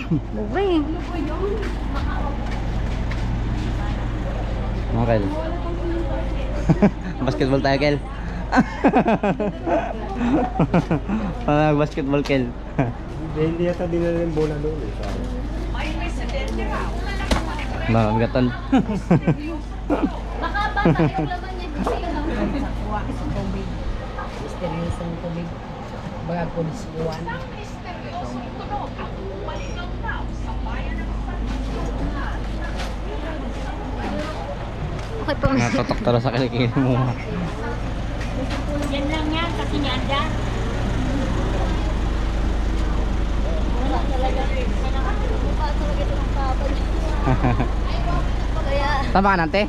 Bugay. Mga Kel. Basketball tayo, Kel. Basketball, Kel. Hindi yata dinala yung bola doon eh. Magatan. Baka bata yung laban niya. Kuha sa tubig. Sterilisan ng tubig. Baga po diskuan. Okay pa. Natotok tala sa kilikili mo. Yan lang yan kasi nyanda. Wala talaga. Mukha talaga ito ng papa niya. Kaya... Tama ka na, ante?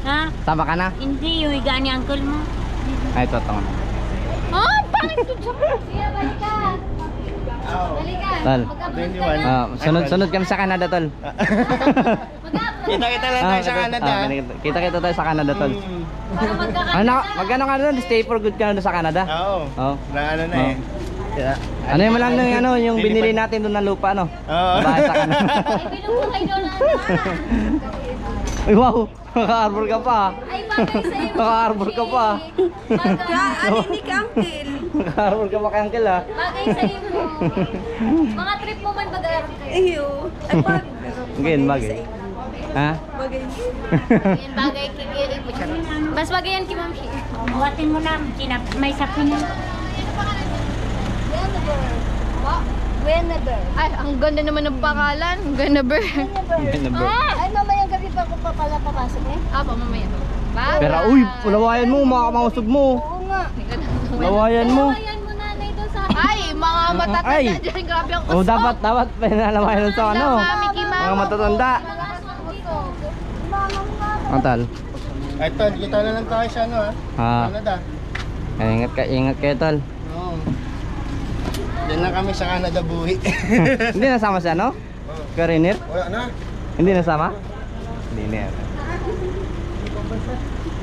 Ha? Tama ka na? Hindi, yung higaan ni uncle mo. Ay, ito, ito. Oh, pangit ito siya. Siya, balikan. Balikan. Tol. Mag-upload ka na. Sunod kami sa Canada, tol. Mag-upload. Kita-kita lang tayo sa Canada. Kita-kita tayo sa Canada, tol. Para magkakanta. Magkano ka doon? Stay for good ka na doon sa Canada? Oo. Oo. Na ano na eh. Ano yung lang yung, ano, yung binili natin doon na lupa, no? Oo. Bahay sa Canada. Ay, binubukay doon na. Ay, wow! Naka-arbor ka pa. Ay, bagay sa iyo. Naka-arbor ka pa. Bagay. ni Uncle? Naka-arbor ka pa kay uncle, ha? Bagay sa iyo. Mga trip mo man mag-aaral kayo. Iyo. Ay, pag. Again, bagay. Ha? Bagay. Yan bagay kay Mas bagay yan kay Ma'am Shi. Buhatin mo na. May sapin na. Whenever. Ay, ang ganda naman ng pangalan. Whenever. Whenever. Ay, mamayang gabi pa ako pa pala papasok eh? Apo, mamaya. Bye. Pero, uy, lawayan mo, makakausog mo. Oo nga. Lawayan mo. Lawayan mo nanay doon sa... Ay, mga matatanda Ay. dyan. Grabe ang Oh, dapat pinalawayan sa ano. Mickey Mouse. Mga matatanda. Antal. Ay, tol, kita na lang tayo sa ano ha. Canada. Ingat kayo, tol. Oo. Diyan lang kami sa Canada buhi. Hindi nasama siya, no? Karinit? Wala na. Hindi nasama? Hindi na.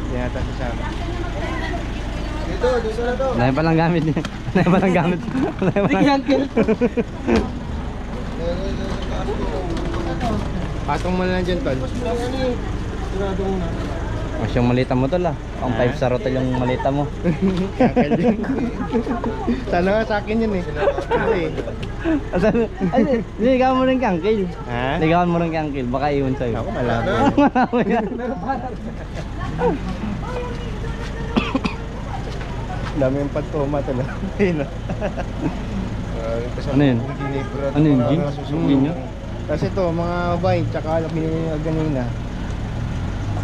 Hindi nata sasama. Dito na to. Dahil palang gamit niya. Dahil palang gamit. Dahil palang gamit. Patong mo na lang dyan, tol. Mas yung malita mo, tol, ah. Ang 5-star hotel yung malita mo. Sana nga sa akin yun eh. Ay, ligawan mo rin kay uncle. Ha? Ligawan mo rin kay uncle. Baka iwan sa'yo. Ako malabo. Malabo yan. Dami yung pantoma talaga. Ano yun? Ano yun, Gin? Gin yun? Kasi to, mga wine, tsaka binili nila ganina.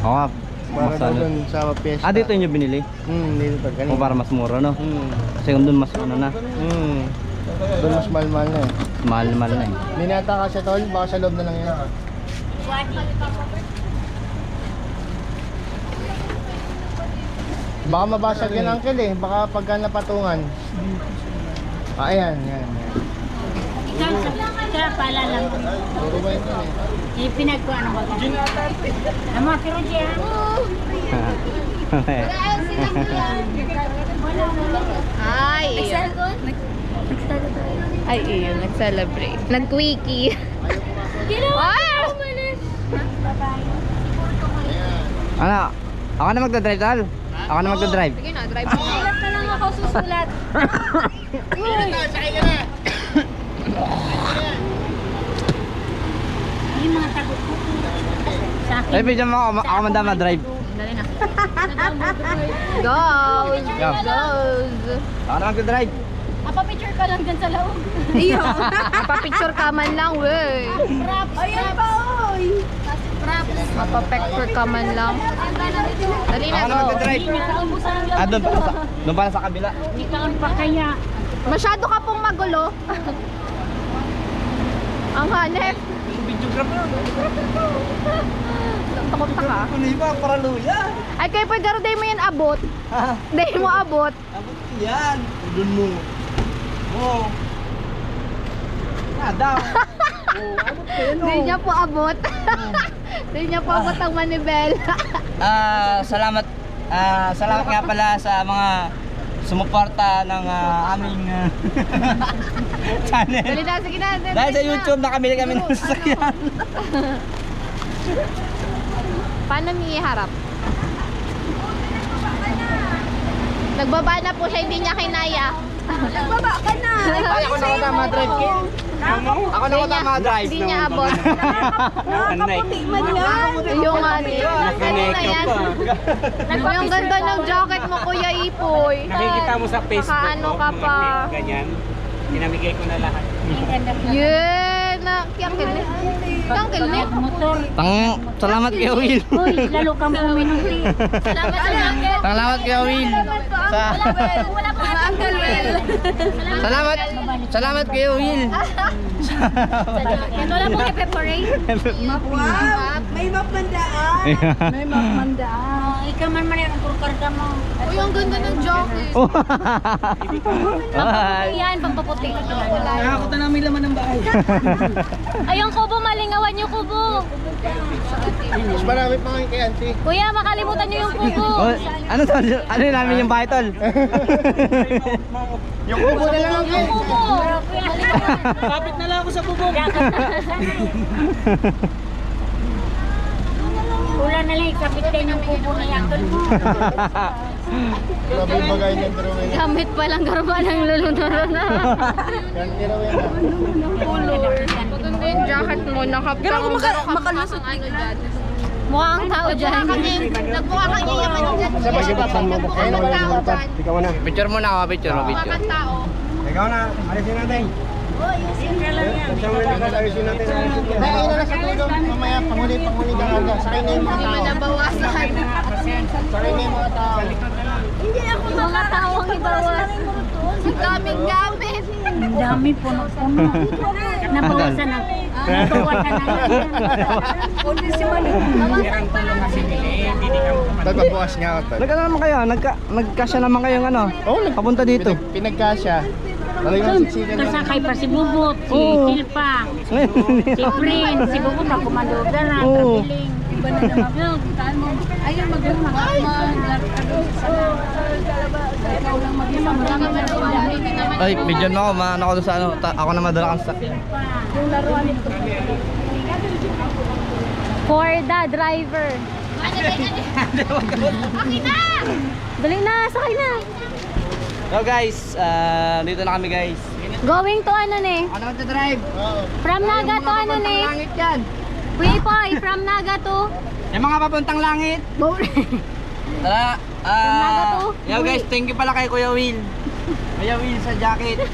Oo nga. Para Mas daw ano. dun sa fiesta. Ah, dito nyo binili? Dito to, O ganina. para mas mura, no? Kasi kung dun mas ano na. Doon mas mahal-mahal na eh. Mahal-mahal na eh. Ninata ka siya, tol, baka sa loob na lang yan. Baka mabasag yan, uncle eh. Baka pagka napatungan. Ah, ayan, ayan. Ikaw sa paalala mo. Puro ba yun eh? Pinagkuhan mo. Amo, pero diyan. Ay, ay, iyon. Nag-celebrate. Nag-quickie. Wow! Ano? Ako na magdadrive, tol. Ako na magdadrive. Sige na, drive mo. Susulat na lang ako, susulat. Yung mga tagot ko. Sa akin. Ay, pwede mo ako mandama drive. Dali na. Go! Go. Goes! Ako na magdadrive. Picture ka lang dyan sa loob. Iyo. Picture ka man lang, wey. Props. Ayan pa, oy. Props. Mapapicture ka man lang. Dali na, Ako na go. magdadrive. Ah, doon pala sa kabila. Ikaw pa kaya. Masyado ka pong magulo. Ang hanep. Videographer. Takot ka. Ano ba? Para luya. Ay, kayo pwede rin mo yan abot. Dahil mo abot. Abot yan. Doon mo. Oh. Daw. Oh, abot ko yun. Hindi niya po abot. Hindi niya po abot ang manibel. Salamat nga pala sa mga sumuporta ng aming channel. Dali na, sige na. Dahil sa YouTube, nakabili kami ng sasakyan. Paano iharap? Nagbaba na po siya, hindi niya kinaya. Nagbaba ka na. Ay, ako na ko tama drive, Kim. Ako na ko tama drive. Hindi niya abot. Nakaputi man yan. Yung ano yan. Yung ganda ng jacket mo, Kuya Ipoy. Nakikita mo sa Facebook. Nakaano ka pa. Ganyan. Pinamigay ko na lahat. Yeah, nakiyakil ni. Nakiyakil ni. Salamat kay Will. Uy, lalo kang puminuti. Salamat sa jacket. Salamat kay Will. Wala pa nga Uncle Will. Salamat kay Will. Wala pong i-preparate. May mapandaan. May mapandaan. Ikaw man man yung kurkarga mo. Uy, ang ganda ng jacket. Bye. Yan, pagpaputi. Nakakuta namin laman ng bahay. Ay, yung kubo, malingawan yung kubo. Mas marami pa ngayon kay auntie. Kuya, makalimutan niyo yung kubo. Ano to? Ano yun namin yung bahay, tol? Yung kubo na lang Yung kubo. Kapit na lang ako sa bubong. Wala na lang, ikapit tayo ng kubo na yakol mo. Grabe yung bagay ng drawing. Gamit pa lang garba ng lulunod na. Yan, drawing na. Maganda yung jacket mo, nakapagdaro ka pa kang ano dyan. Mukhang tao dyan. Nagmukha kang yayaman dyan. Sabay gibasan mo. Kaya na wala yung tao. Ikaw na. Picture mo na ako, picture. Mukha kang tao. Ikaw na. Alisin natin. Alisin natin. Dahil na lang sa tulog. Mamaya panghuli ka agad. Sakay na yung mga Hindi tao. mo nabawasan. Sakay na yung mga tao. Yung mga tao ang ibawas. Ang daming gamit. Ang dami, puno-puno. Nabawasan na. Nabawasan na. Kundi si Mali. Nagbabukas nga ako. Nagkano naman kayo? Nagkasya naman kayong ano? Oo, Papunta dito. Pinagkasya. Talagang siksikan lang. Kasakay pa si Bubot, si Oo. Silpa, si Prince, si Bubot ako mandogaran, Oo. kapiling. Iba na naman. Ayun, Ay, video mo ako. Maano ko doon sa ano. Ako na madala kang sakyan. For the driver. Akin na! Dali na, sakay na. So guys, dito na kami guys. Going to ano ne? Ako na magdadrive. From Naga to ano ne? Langit yan. Wipoy, from Naga to. Yung mga papuntang langit. Tara. Naga to. Yo guys, thank you pala kay Kuya Will. Kuya Will sa jacket.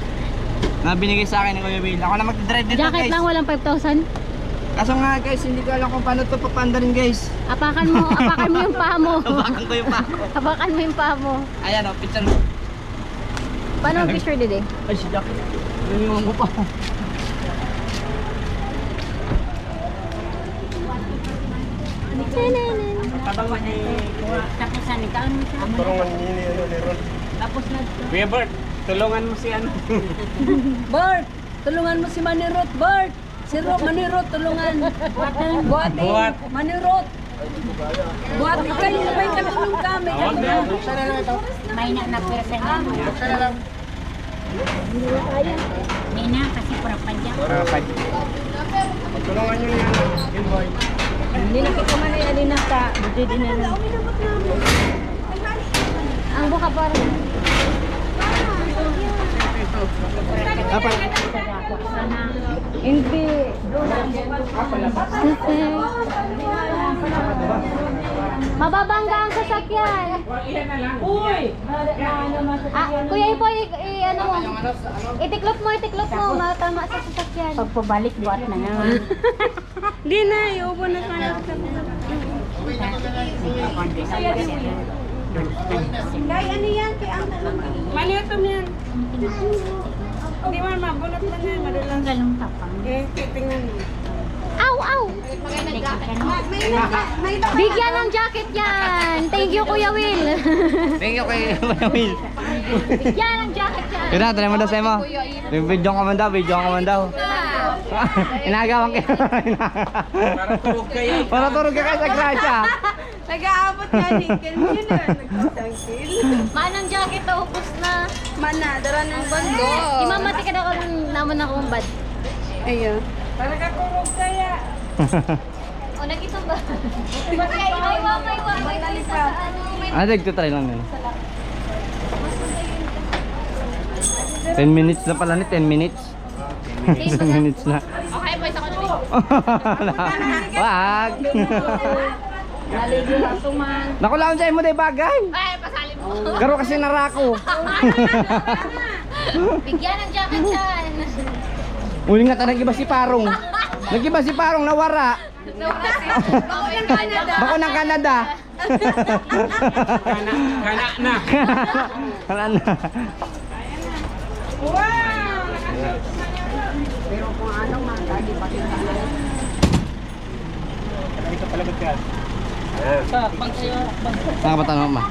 Na binigay sa akin ni Kuya Will. Ako na magdadrive dito Jacket guys. lang, walang 5,000. Kaso nga guys, hindi ko alam kung paano ito papandarin guys. Apakan mo yung paa mo. Tabakan ko yung pa ako. Apakan mo yung paa mo. Ayan o, picture mo. Paano ang picture dito? Ay, si jacket. Yung ko pa. Tapos saan ikaw mo siya? Parang nini ano meron. Tapos na. Kuya Bert, tulungan mo si ano. Bert, tulungan mo si Manirot, Bert. Si Manirot, tulungan. Buhati. Buhat. Manirot. Buhati kayo, sabay ka lang yung kami. Buksan na lang ito. May na pwersa na. Buksan na lang. May na kasi parapan dyan. Tulungan nyo niya. Yun boy. Hindi na kita man yan, din ka. Buti din na lang. Ang buka parang. Dapat. Hindi. Mababangga ang sasakyan. Uy! Kuya Ipoy, ano mo? Itiklop mo. Matama sa sasakyan. Pagpabalik, buhat na nga. Hindi na, iubo na ka na. Kay ano yan? Kay ang maliit mo yan. Hindi man mabunot man yan. Madulang Galong tapang. tingnan mo. Aw! Bigyan ng jacket yan. Thank you, Kuya Will. Thank you kay Kuya Will. Bigyan ng jacket yan. Yun na, try mo daw sa'yo mo. Yung video ko man daw, video ko man daw. Inagawan kayo. Para turog kayo. Para turog ka sa grasya. Nag-aabot nga ni Ken yun na. Nagkasangkil. Manang jacket na ubos na. Mana, dara ng bando. Imamati ka na ka naman akong bad. Ayun. Para kakurog kaya. O, nag-itong ba? Ay, Ah, nagtutry lang yun. 10 minutes na pala ni 10 minutes. 10 minutes na. Okay, boys, ako na. Wag. Naligo na suman. Naku lang dyan mo day bagay. Ay, pasali mo. Garo kasi narako. Bigyan ng jacket yan. Uli nga ta nag-iba si Parong. Nag-iba si Parong nawara. Bako ng Canada. Bako ng Canada. Kana na. Wala na. Pero kung ano man, lagi pa kita. Hindi ka palagot ka. Saan ka ba tanong ma?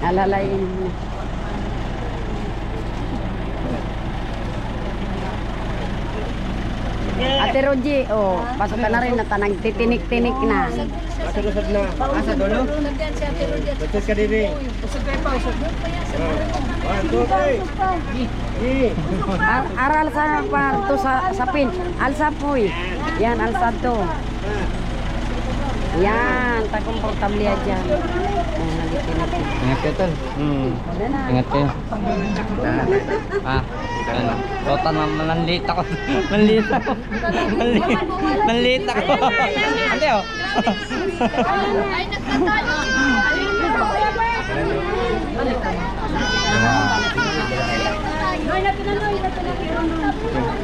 Alalayin mo. Ate Roji, oh, pasok ka na rin na tanang titinik-tinik na. Usad na. Asa dulo? Usad ka diri. Usad kayo pa, usad. 1, 2, 3. Aral sa parto sa pin. Alsa poy. Yan, alsa to. Yan, ta komportable yan dyan. Ingat kayo tol. Ingat kayo. Ah, ano? Total na manlit ako. Manlit ako. Manlit ako. Ante oh. Ay, nagtatalo. Ay, natinanoy, natinanoy.